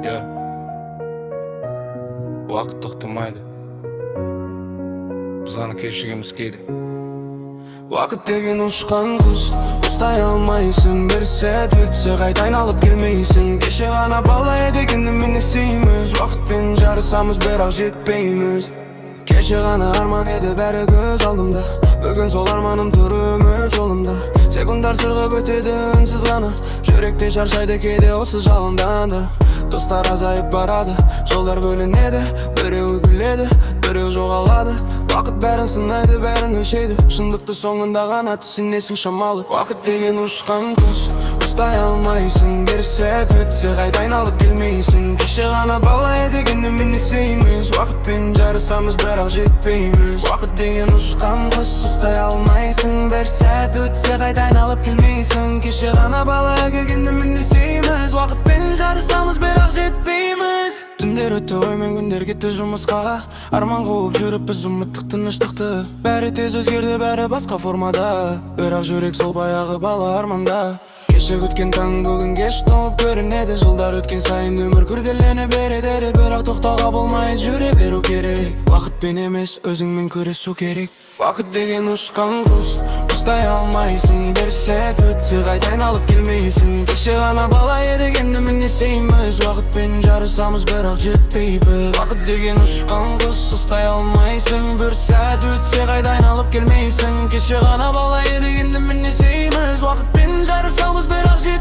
Ya Vaqt to'xtamaydi, biz g'ana kechigimiz keldi. Vaqt degen uçkan kuz, usтай almayısın. Bir saat ötse qayta aynalıp gelmeysin. Keşe gana bala edegini minnesiymiz. Vaqt ben jarısamız birak jetpeymiz. Keşe gana arman edi beri göz aldımda. Bugün sol armanım turumuz yolumda. Sekundar sırgıp ötedi ünsüz gana. Yürekte şarşaydı kedi osuz жалындан da. Dostlar azayıp baradı, жолдар bölünedi. Біреуі күледі, біреуі жоғалады. Vaqt бәрін сынайды, бәрін өлшейді. Шындықты соңында ғана түсінесің шамалы. Vaqt деген ұшқан құс, ұстай алмайсың. Bir saat өтсе қайта айналып келмейсің. Кеше ғана бала едік, енді миннесейміз. Vaqtпен жарысамыз, бірақ жетпейміз. Vaqt деген ұшқан құс, ұстай алмайсың. Bir saat өтсе қайта айналып келмейсің. Кеше ғана бала едік, енді миннесейміз. Vaqtпен жарысамыз, бірақ жетпейміз. Түндер өтті оймен күндер кетті жұмысқа. Арман қуып жүріппіз үміттік тыныштықты. Бәрі тез өзгерді, бәрі басқа формада. Бірақ жүрек сол баяғы бала арманда. Кеше күткен таң бүгін кеш толып көрінеді. Жылдар өткен сайын өмір күрделене береді. Бірақ тоқтауға болмайды, жүре беру керек. Вақытпен емес, өзіңмен күресу керек. Vaqt деген ұшқан құс, ұстай алмайсың. Bir saat өтсе қайта айналып келмейсің. Кеше ғана бала едік, енді миннесейміз. Vaqtпен жарысамыз, бірақ жетпейбіз. Vaqt деген ұшқан құс, ұстай алмайсың. Bir saat өтсе қайта айналып келмейсің. Кеше ғана бала едік, енді миннесейміз. Vaqtпен жарысамыз, бірақ жетпейбіз.